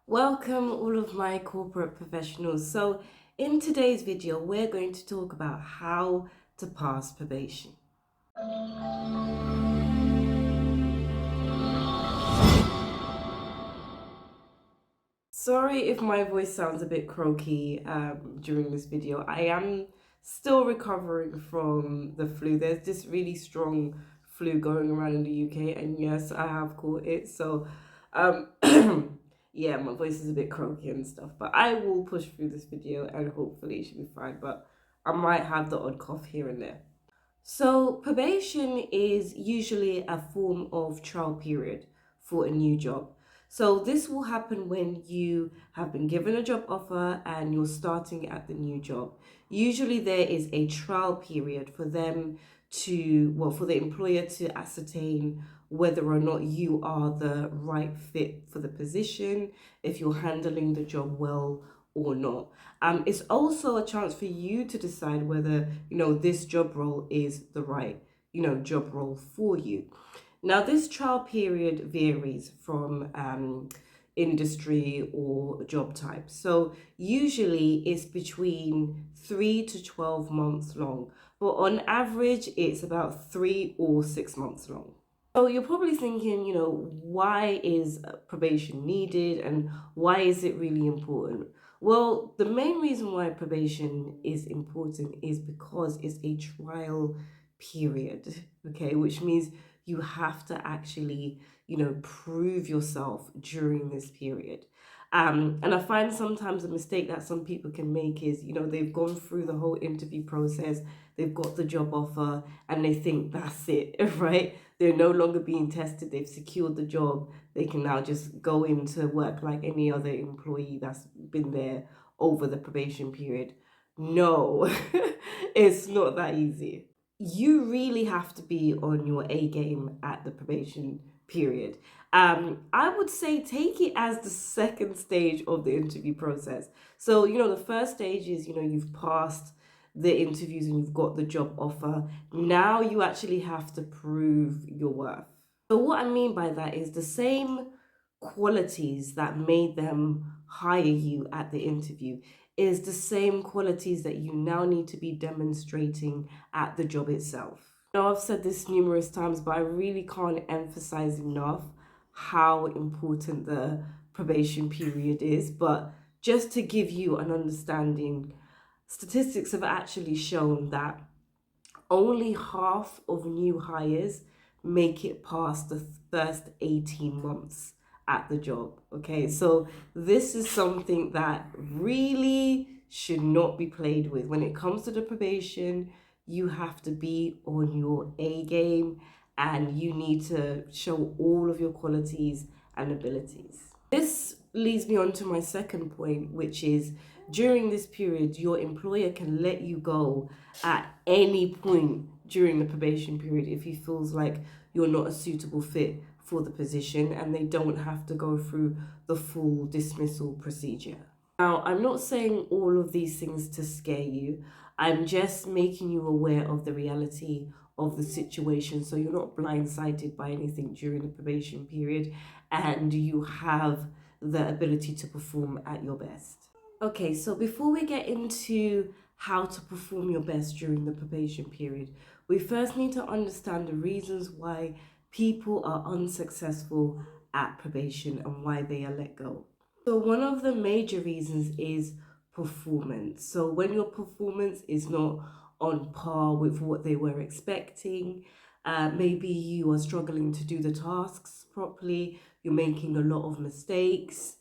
Welcome all of my corporate professionals. So in today's video, we're going to talk about how to pass probation. Sorry if my voice sounds a bit croaky during this video. I am still recovering from the flu. There's this really strong flu going around in the UK, and yes, I have caught it. So, um, yeah, my voice is a bit croaky and stuff, but I will push through this video and hopefully it should be fine. But I might have the odd cough here and there. So, probation is usually a form of trial period for a new job. So, this will happen when you have been given a job offer and you're starting at the new job. Usually, there is a trial period for them for the employer to ascertain whether or not you are the right fit for the position, if you're handling the job well or not. It's also a chance for you to decide whether, this job role is the right, job role for you. Now, this trial period varies from industry or job type. So, usually it's between 3 to 12 months long, but on average, it's about 3 or 6 months long. So you're probably thinking, why is probation needed and why is it really important? Well, the main reason why probation is important is because it's a trial period, okay, which means you have to actually, prove yourself during this period. And I find sometimes a mistake that some people can make is, they've gone through the whole interview process, they've got the job offer, and they think that's it, right? They're no longer being tested. They've secured the job. They can now just go into work like any other employee that's been there over the probation period. No, it's not that easy. You really have to be on your A game at the probation period. I would say take it as the second stage of the interview process. So, the first stage is, you've passed the interviews and you've got the job offer. Now you actually have to prove your worth. So, what I mean by that is the same qualities that made them hire you at the interview is the same qualities that you now need to be demonstrating at the job itself. Now, I've said this numerous times, but I really can't emphasize enough how important the probation period is. But just to give you an understanding, statistics have actually shown that only half of new hires make it past the first 18 months at the job. Okay, so this is something that really should not be played with. When it comes to the probation, you have to be on your A game and you need to show all of your qualities and abilities. This leads me on to my second point, which is during this period, your employer can let you go at any point during the probation period if he feels like you're not a suitable fit for the position and they don't have to go through the full dismissal procedure. Now, I'm not saying all of these things to scare you. I'm just making you aware of the reality of the situation so you're not blindsided by anything during the probation period and you have the ability to perform at your best. Okay, so before we get into how to perform your best during the probation period, we first need to understand the reasons why people are unsuccessful at probation and why they are let go. So, one of the major reasons is performance. So, when your performance is not on par with what they were expecting, maybe you are struggling to do the tasks properly, you're making a lot of mistakes,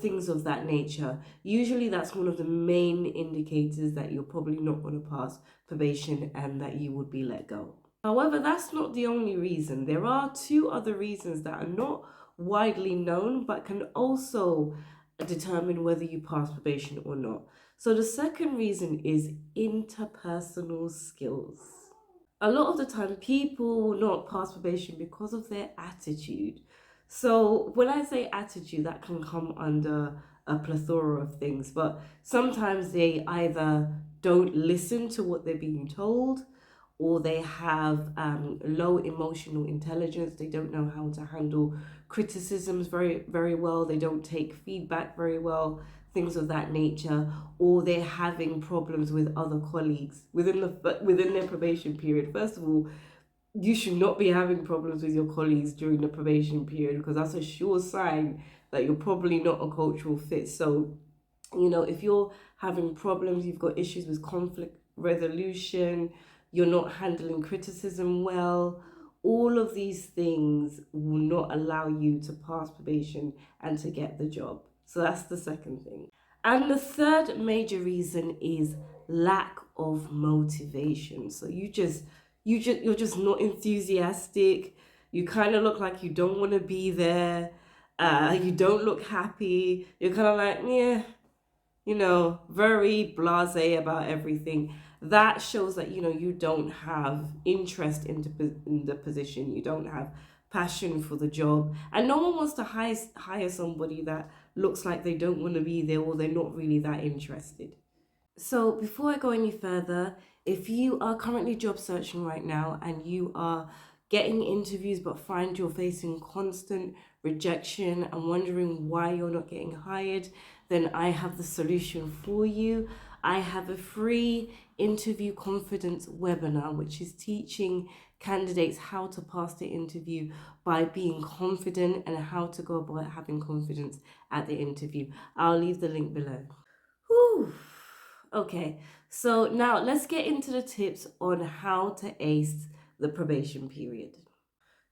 things of that nature. Usually, that's one of the main indicators that you're probably not going to pass probation and that you would be let go. However, that's not the only reason. There are two other reasons that are not widely known but can also determine whether you pass probation or not. So, the second reason is interpersonal skills. A lot of the time, people will not pass probation because of their attitude. So, when I say attitude, that can come under a plethora of things, but sometimes they either don't listen to what they're being told or they have low emotional intelligence. They don't know how to handle criticisms very well, they don't take feedback very well, things of that nature, or they're having problems with other colleagues within their probation period. First of all, you should not be having problems with your colleagues during the probation period, because that's a sure sign that you're probably not a cultural fit. So, if you're having problems, you've got issues with conflict resolution, you're not handling criticism well, all of these things will not allow you to pass probation and to get the job. So that's the second thing. And the third major reason is lack of motivation. So you're just not enthusiastic. You kind of look like you don't want to be there. You don't look happy. You're kind of like, yeah, very blasé about everything. That shows that, you don't have interest in the position. You don't have passion for the job. And no one wants to hire somebody that looks like they don't want to be there, or they're not really that interested. So, before I go any further, if you are currently job searching right now and you are getting interviews but find you're facing constant rejection and wondering why you're not getting hired, then I have the solution for you. I have a free interview confidence webinar, which is teaching candidates how to pass the interview by being confident and how to go about having confidence at the interview. I'll leave the link below. Whew. Okay, so now let's get into the tips on how to ace the probation period.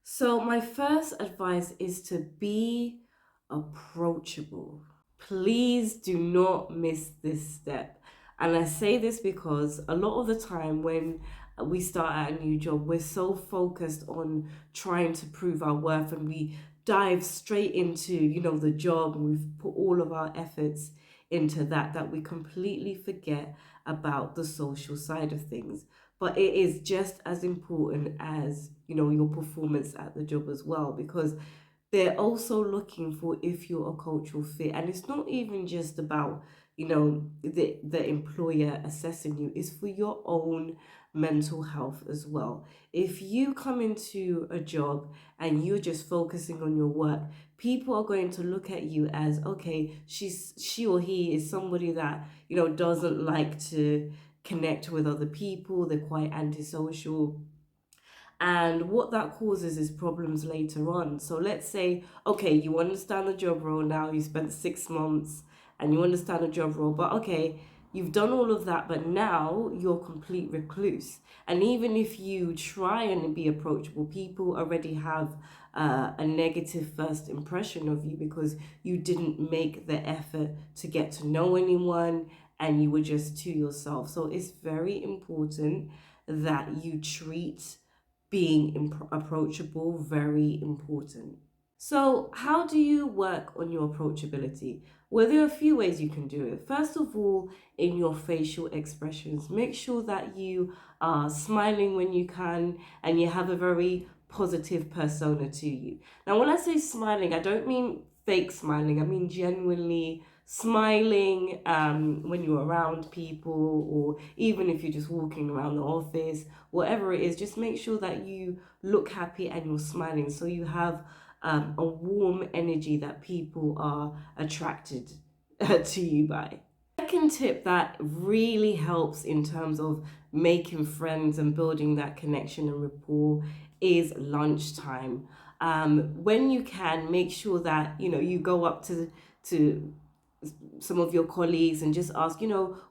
So, my first advice is to be approachable. Please do not miss this step. And I say this because a lot of the time when we start at a new job, we're so focused on trying to prove our worth, and we dive straight into, the job, and we've put all of our efforts into that we completely forget about the social side of things. But it is just as important as, your performance at the job as well, because they're also looking for if you're a cultural fit. And it's not even just about, the employer assessing you, it's for your own mental health as well. If you come into a job and you're just focusing on your work, people are going to look at you as, okay, she or he is somebody that, doesn't like to connect with other people, they're quite antisocial. And what that causes is problems later on. So let's say, okay, you understand the job role now, you spent 6 months and you understand the job role, but okay, you've done all of that, but now you're a complete recluse. And even if you try and be approachable, people already have a negative first impression of you because you didn't make the effort to get to know anyone and you were just to yourself. So it's very important that you treat being approachable very important. So, how do you work on your approachability? Well, there are a few ways you can do it. First of all, in your facial expressions, make sure that you are smiling when you can and you have a very positive persona to you. Now, when I say smiling, I don't mean fake smiling, I mean genuinely smiling when you're around people, or even if you're just walking around the office, whatever it is, just make sure that you look happy and you're smiling, so you have a warm energy that people are attracted to you by. Second tip that really helps in terms of making friends and building that connection and rapport is lunchtime. When you can, make sure that you go up to some of your colleagues and just ask,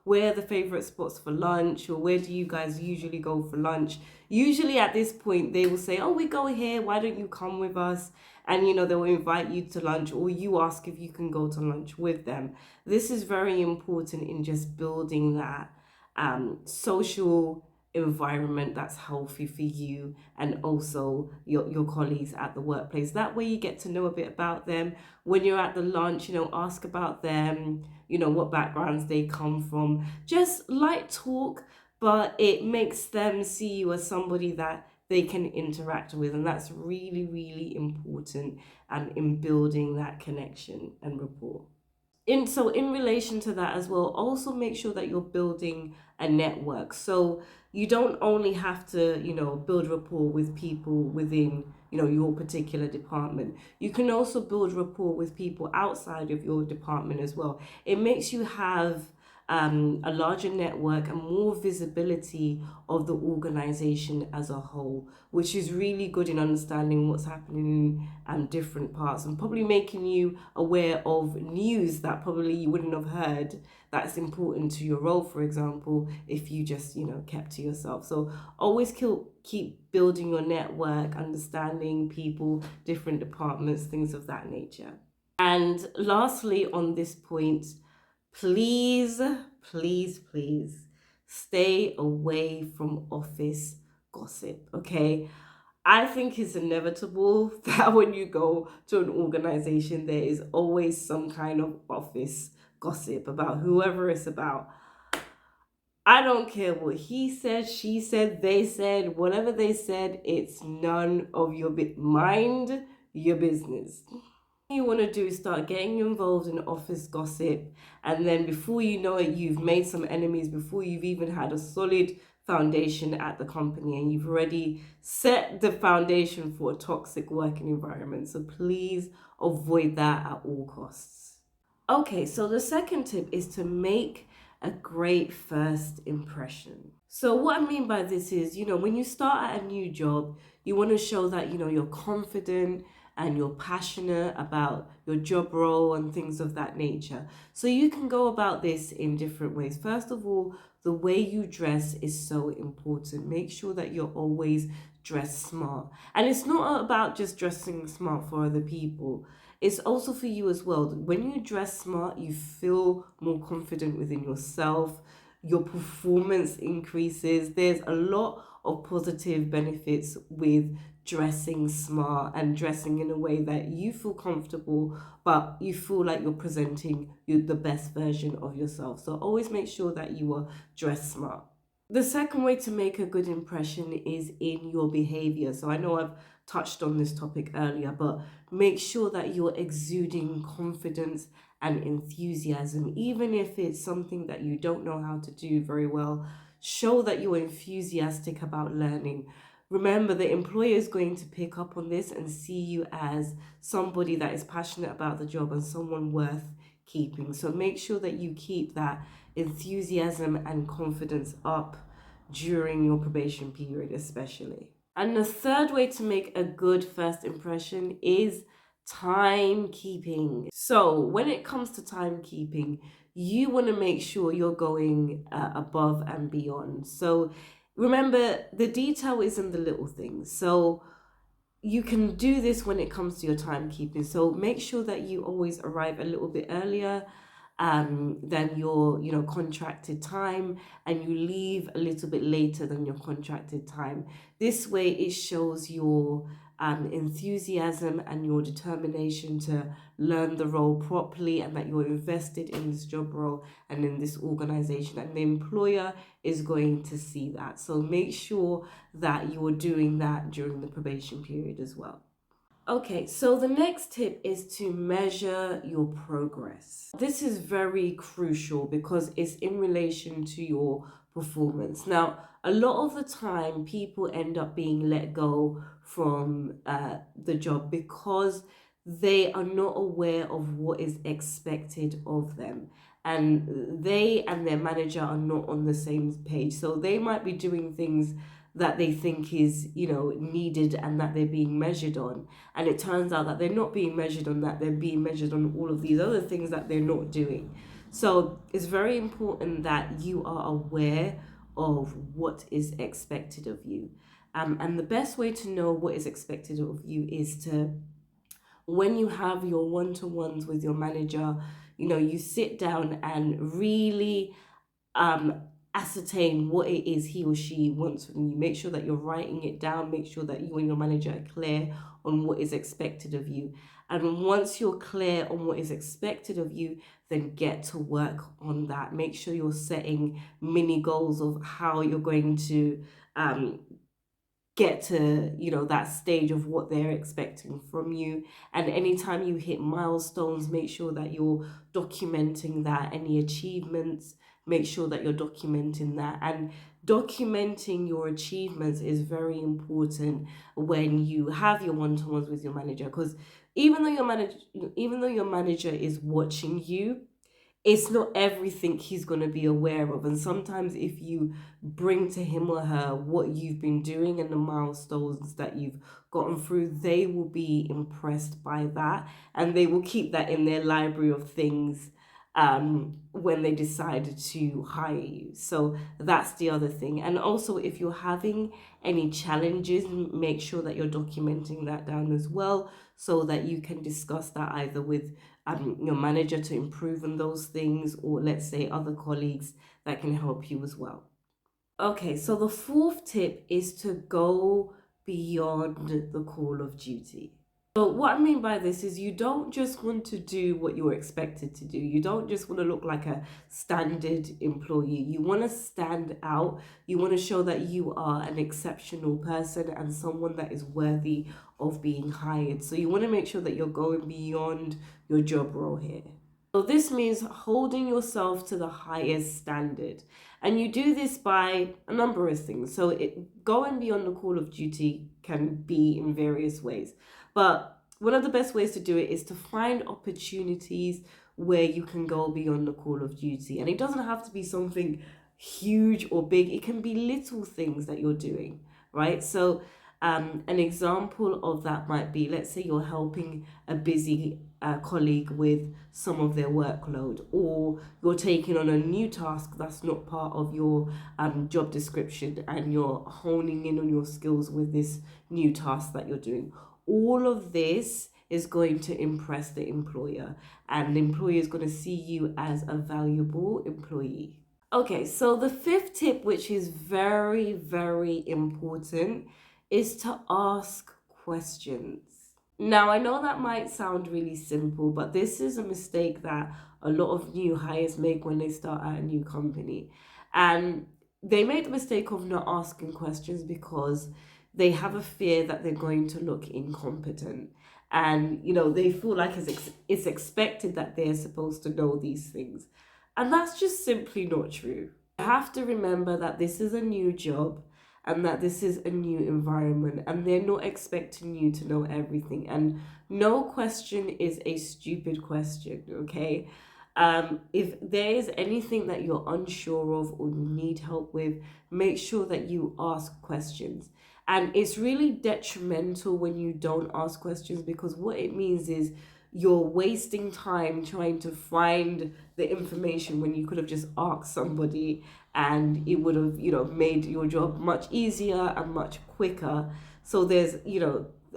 where are the favorite spots for lunch, or where do you guys usually go for lunch? Usually at this point they will say, oh, we go here, why don't you come with us? And they will invite you to lunch, or you ask if you can go to lunch with them. This is very important in just building that social environment that's healthy for you and also your colleagues at the workplace. That way you get to know a bit about them. When you're at the lunch, ask about them, what backgrounds they come from. Just light talk, but it makes them see you as somebody that they can interact with, and that's really, really important in building that connection and rapport. In relation to that as well, also make sure that you're building a network. So you don't only have to build rapport with people within your particular department. You can also build rapport with people outside of your department as well. It makes you have a larger network and more visibility of the organization as a whole, which is really good in understanding what's happening in different parts, and probably making you aware of news that probably you wouldn't have heard that's important to your role, for example, if you just kept to yourself. So always keep building your network, understanding people, different departments, things of that nature. And lastly, on this point, please, please, please stay away from office gossip, okay? I think it's inevitable that when you go to an organization, there is always some kind of office gossip about whoever it's about. I don't care what he said, she said, they said, whatever they said, it's none of your mind your business. You want to do is start getting involved in office gossip, and then before you know it, you've made some enemies before you've even had a solid foundation at the company, and you've already set the foundation for a toxic working environment. So please avoid that at all costs. Okay, so the second tip is to make a great first impression. So what I mean by this is, when you start at a new job, you want to show that, you're confident and you're passionate about your job role and things of that nature. So you can go about this in different ways. First of all, the way you dress is so important. Make sure that you're always dressed smart. And it's not about just dressing smart for other people. It's also for you as well. When you dress smart, you feel more confident within yourself. Your performance increases. There's a lot of positive benefits with dressing smart and dressing in a way that you feel comfortable, but you feel like you're presenting the best version of yourself. So always make sure that you are dressed smart. The second way to make a good impression is in your behavior. So I know I've touched on this topic earlier, but make sure that you're exuding confidence and enthusiasm. Even if it's something that you don't know how to do very well, show that you're enthusiastic about learning. Remember, the employer is going to pick up on this and see you as somebody that is passionate about the job and someone worth keeping. So make sure that you keep that enthusiasm and confidence up during your probation period, especially. And the third way to make a good first impression is timekeeping. So when it comes to timekeeping, you want to make sure you're going above and beyond. So remember, the detail is in the little things. So you can do this when it comes to your timekeeping. So make sure that you always arrive a little bit earlier than your contracted time, and you leave a little bit later than your contracted time. This way it shows your enthusiasm and your determination to learn the role properly, and that you're invested in this job role and in this organization, and the employer is going to see that. So make sure that you are doing that during the probation period as well. Okay, so the next tip is to measure your progress. This is very crucial because it's in relation to your performance. Now, a lot of the time, people end up being let go from the job because they are not aware of what is expected of them. And they and their manager are not on the same page. So they might be doing things that they think is needed and that they're being measured on, and it turns out that they're not being measured on that, they're being measured on all of these other things that they're not doing. So it's very important that you are aware of what is expected of you, and the best way to know what is expected of you is to, when you have your one-to-ones with your manager, you sit down and really ascertain what it is he or she wants from you. Make sure that you're writing it down. Make sure that you and your manager are clear on what is expected of you. And once you're clear on what is expected of you, then get to work on that. Make sure you're setting mini goals of how you're going to get to that stage of what they're expecting from you. And anytime you hit milestones, make sure that you're documenting that, any achievements, make sure that you're documenting that. And documenting your achievements is very important when you have your one-to-ones with your manager, because even though your manager is watching you, it's not everything he's going to be aware of. And sometimes if you bring to him or her what you've been doing and the milestones that you've gotten through, they will be impressed by that, and they will keep that in their library of things when they decide to hire you. So that's the other thing. And also, if you're having any challenges, make sure that you're documenting that down as well, so that you can discuss that either with your manager to improve on those things, or let's say other colleagues that can help you as well. Okay, so the fourth tip is to go beyond the call of duty. So what I mean by this is you don't just want to do what you're expected to do. You don't just want to look like a standard employee. You want to stand out. You want to show that you are an exceptional person and someone that is worthy of being hired. So you want to make sure that you're going beyond your job role here. So this means holding yourself to the highest standard. And you do this by a number of things. So going beyond the call of duty can be in various ways. But one of the best ways to do it is to find opportunities where you can go beyond the call of duty. And it doesn't have to be something huge or big. It can be little things that you're doing, right? So an example of that might be, let's say you're helping a busy colleague with some of their workload, or you're taking on a new task that's not part of your job description, and you're honing in on your skills with this new task that you're doing. All of this is going to impress the employer, and the employer is going to see you as a valuable employee. Okay, so the fifth tip, which is very, very important, is to ask questions. Now, I know that might sound really simple, but this is a mistake that a lot of new hires make when they start at a new company. And they make the mistake of not asking questions because they have a fear that they're going to look incompetent. And, they feel like it's expected that they're supposed to know these things. And that's just simply not true. You have to remember that this is a new job and that this is a new environment, and they're not expecting you to know everything. And no question is a stupid question, okay? If there is anything that you're unsure of or you need help with, make sure that you ask questions. And it's really detrimental when you don't ask questions, because what it means is you're wasting time trying to find the information when you could have just asked somebody, and it would have, made your job much easier and much quicker. So there's,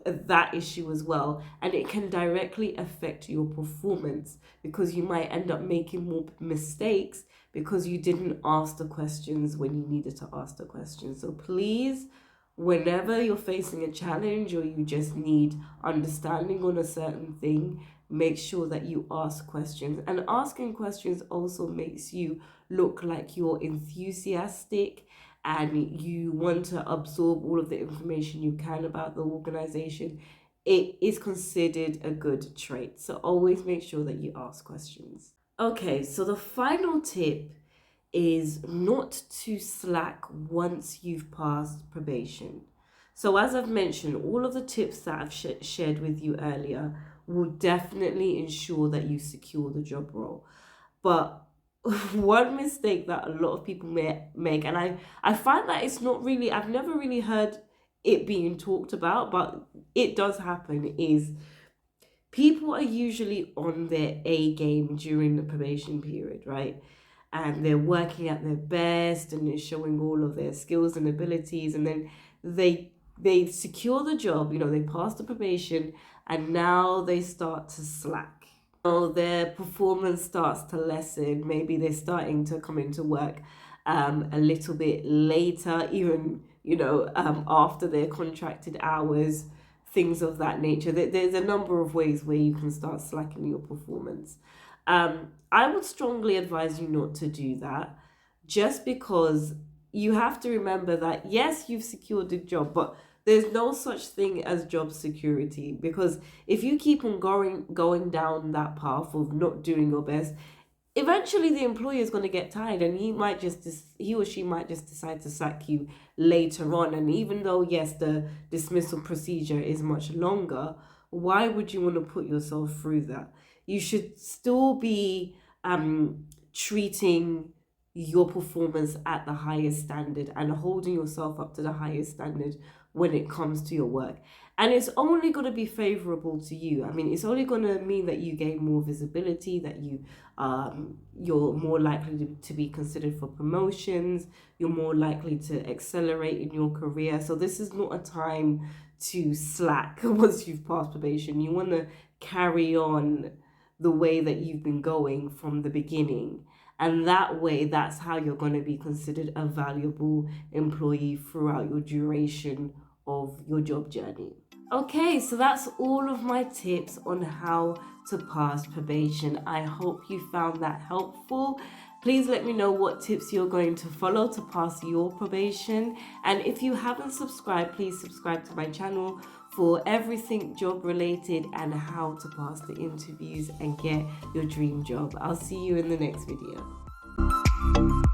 that issue as well. And it can directly affect your performance, because you might end up making more mistakes because you didn't ask the questions when you needed to ask the questions. So please, whenever you're facing a challenge or you just need understanding on a certain thing, make sure that you ask questions. And asking questions also makes you look like you're enthusiastic and you want to absorb all of the information you can about the organization. It is considered a good trait. So always make sure that you ask questions. Okay, so the final tip is not to slack once you've passed probation. So as I've mentioned, all of the tips that I've shared with you earlier will definitely ensure that you secure the job role. But one mistake that a lot of people make, and I find that it's not really, I've never really heard it being talked about, but it does happen, is people are usually on their A game during the probation period, right? And they're working at their best and they're showing all of their skills and abilities, and then they secure the job, they pass the probation, and now they start to slack. So their performance starts to lessen. Maybe they're starting to come into work a little bit later, even after their contracted hours, things of that nature. There's a number of ways where you can start slacking your performance. I would strongly advise you not to do that, just because you have to remember that, yes, you've secured the job, but there's no such thing as job security, because if you keep on going down that path of not doing your best, eventually the employer is going to get tired, and he or she might just decide to sack you later on. And even though, yes, the dismissal procedure is much longer, why would you want to put yourself through that? You should still be treating your performance at the highest standard and holding yourself up to the highest standard when it comes to your work. And it's only going to be favorable to you. I mean, it's only going to mean that you gain more visibility, that you're more likely to be considered for promotions, you're more likely to accelerate in your career. So this is not a time to slack once you've passed probation. You want to carry on the way that you've been going from the beginning. And that way, that's how you're going to be considered a valuable employee throughout your duration of your job journey. Okay, so that's all of my tips on how to pass probation. I hope you found that helpful. Please let me know what tips you're going to follow to pass your probation. And if you haven't subscribed, please subscribe to my channel for everything job related and how to pass the interviews and get your dream job. I'll see you in the next video.